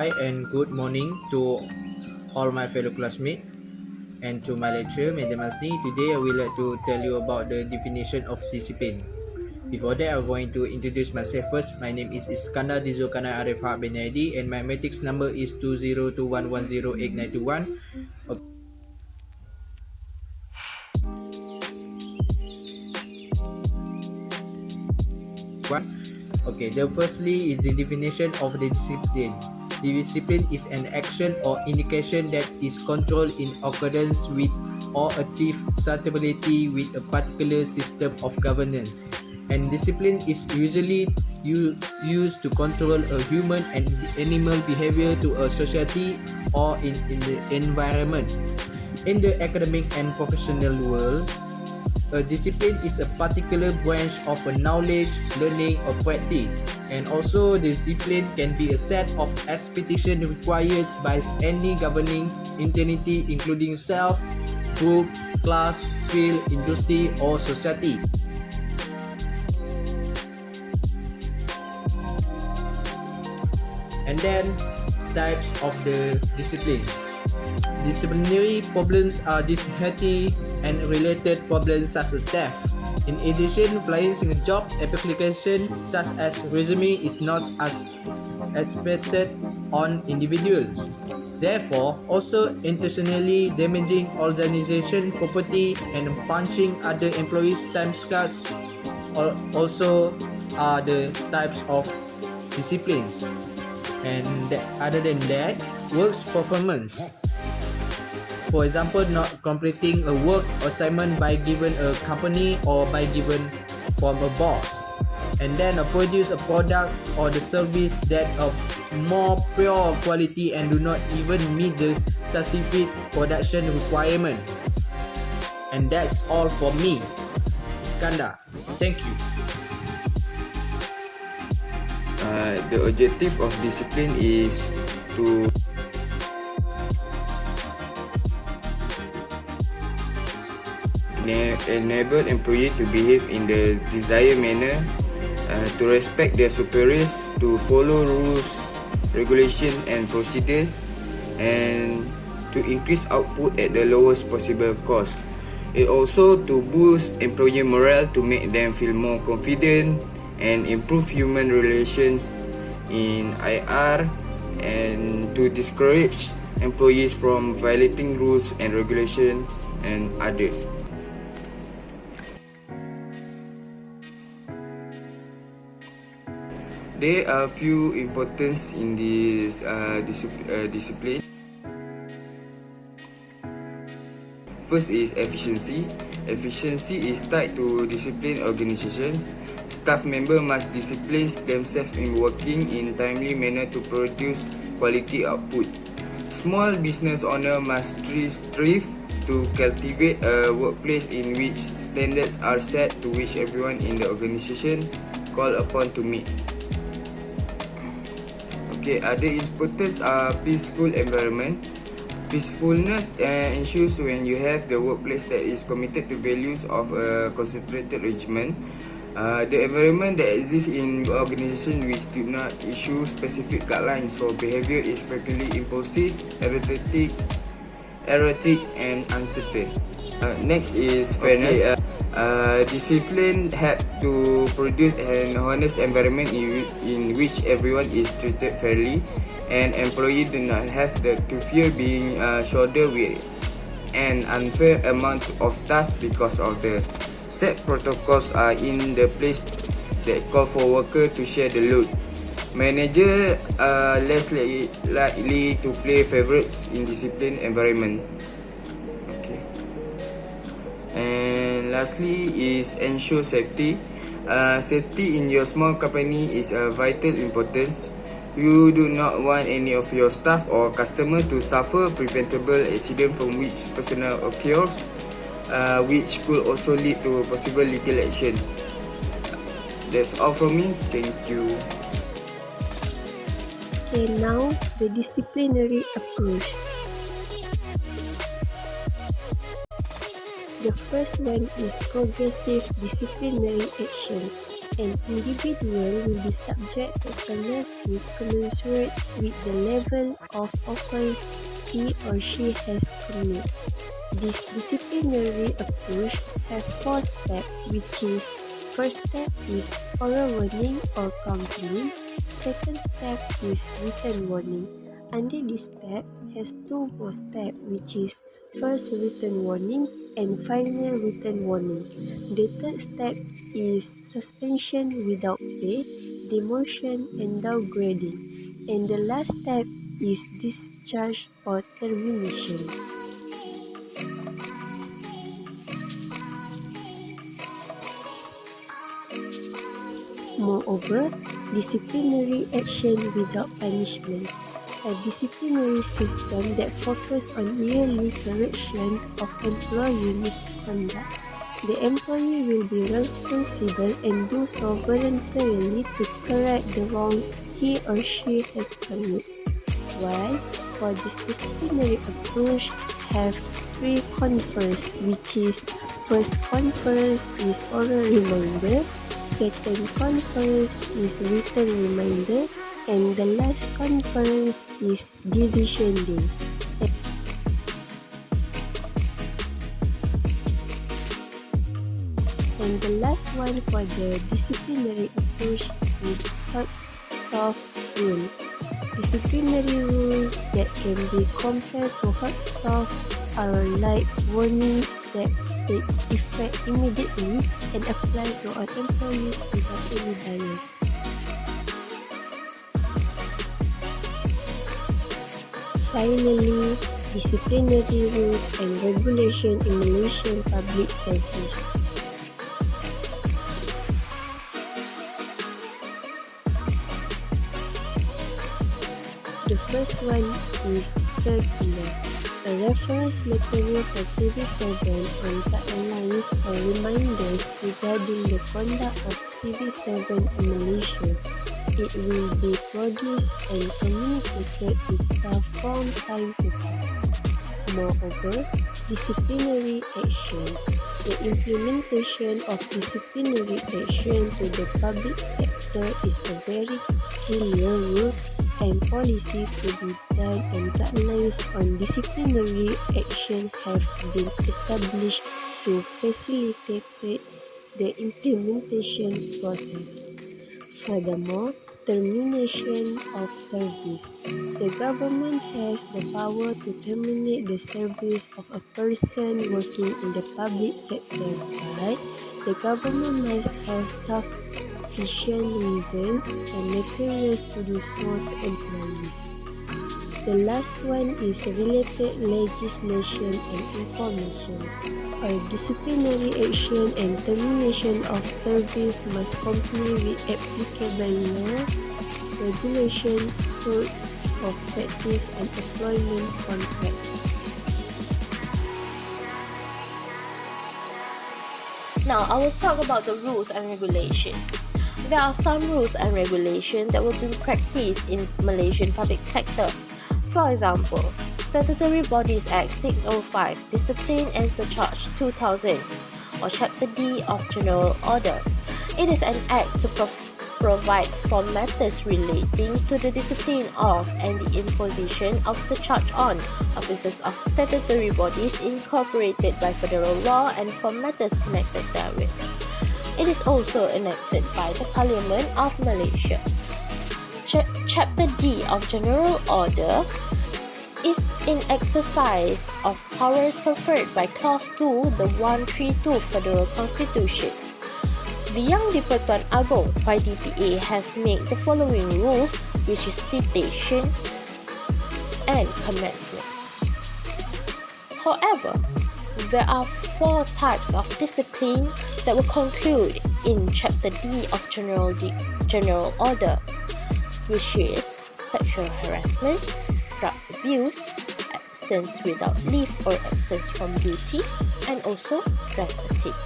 Hi and good morning to all my fellow classmates and to my lecturer, Madam Asni. Today I will like to tell you about the definition of discipline. Before that, I'm going to introduce myself first. My name is Iskandar Dizulkarnain Arif bin Aidi and my matrix number is 2021108921. Okay, the firstly is the definition of the discipline. The discipline is an action or indication that is controlled in accordance with or achieve suitability with a particular system of governance. And discipline is usually used to control a human and animal behavior to a society or in the environment. In the academic and professional world, a discipline is a particular branch of a knowledge, learning, or practice, and also discipline can be a set of expectations required by any governing entity, including self, group, class, field, industry, or society. And then types of the disciplines. Disciplinary problems are dishealthy and related problems such as theft. In addition, flying a job application such as resume is not as expected on individuals. Therefore, also intentionally damaging organization property and punching other employees' time cards also are the types of disciplines. And other than that, works performance. For example, not completing a work assignment by given a company or by given from a boss, and then produce a product or the service that of more pure quality and do not even meet the specific production requirement. And that's all for me, Iskandar. Thank you. The objective of discipline is to enable employees to behave in the desired manner, to respect their superiors, to follow rules, regulations and procedures, and to increase output at the lowest possible cost. It also to boost employee morale, to make them feel more confident and improve human relations in IR, and to discourage employees from violating rules and regulations and others. There are few importance in this discipline. First is efficiency. Efficiency is tied to discipline organizations. Staff members must discipline themselves in working in timely manner to produce quality output. Small business owner must strive to cultivate a workplace in which standards are set to which everyone in the organization called upon to meet. Okay, other importance are peaceful environment. Peacefulness ensures when you have the workplace that is committed to values of a concentrated regiment. The environment that exists in organization which do not issue specific guidelines for behavior is frequently impulsive, erratic and uncertain. Next is fairness. Discipline help to produce an honest environment in which everyone is treated fairly, and employees do not have to fear being shouldered with an unfair amount of tasks because of the set protocols are in the place that call for workers to share the load. Managers are less likely to play favorites in disciplined environment. Lastly is ensure safety. Safety in your small company is a vital importance. You do not want any of your staff or customer to suffer preventable accident from which personnel occurs, which could also lead to possible legal action. That's all from me. Thank you. Okay, now the disciplinary approach. The first one is progressive disciplinary action. An individual will be subject to penalty commensurate with the level of offence he or she has committed. This disciplinary approach has 4 steps, which is: first step is oral warning or counseling. Second step is written warning. Under this step has 2 more steps, which is first written warning and final written warning. The third step is suspension without pay, demotion and downgrading. And the last step is discharge or termination. Moreover, disciplinary action without punishment. A disciplinary system that focuses on yearly correction of employee misconduct. The employee will be responsible and do so voluntarily to correct the wrongs he or she has committed. While for this disciplinary approach have 3 conference, which is: first conference is oral reminder, second conference is written reminder, and the last conference is decision day. And the last one for the disciplinary approach is hot stove rule. Disciplinary rules that can be compared to hot stove are like warnings that take effect immediately and apply to all employees without any bias. Finally, disciplinary rules and regulation in Malaysian public service. The first one is circular, a reference material for civil servants on guidelines or reminders regarding the conduct of civil servants in Malaysia. It will be produced and communicated to staff from time to time. Moreover, disciplinary action. The implementation of disciplinary action to the public sector is a very clear rule and policy to be done, and guidelines on disciplinary action have been established to facilitate the implementation process. Furthermore, termination of service. The government has the power to terminate the service of a person working in the public sector, but the government must have sufficient reasons and materials to do so to employees. The last one is related legislation and information. A disciplinary action and termination of service must comply with applicable law, regulation, codes of practice and employment contracts. Now, I will talk about the rules and regulation. There are some rules and regulations that will be practiced in Malaysian public sector. For example, Statutory Bodies Act 605, Discipline and Surcharge 2000, or Chapter D of General Order. It is an act to provide for matters relating to the discipline of and the imposition of surcharge on officers of statutory bodies incorporated by federal law and for matters connected therewith. It is also enacted by the Parliament of Malaysia. Chapter D of General Order is in exercise of powers conferred by Clause 2, the 132 Federal Constitution. The Yang di-Pertuan Agong YDPA has made the following rules, which is citation and commencement. However, there are 4 types of discipline that will conclude in Chapter D of General Order, which is sexual harassment, drug abuse, absence without leave or absence from duty, and also dress fatigue.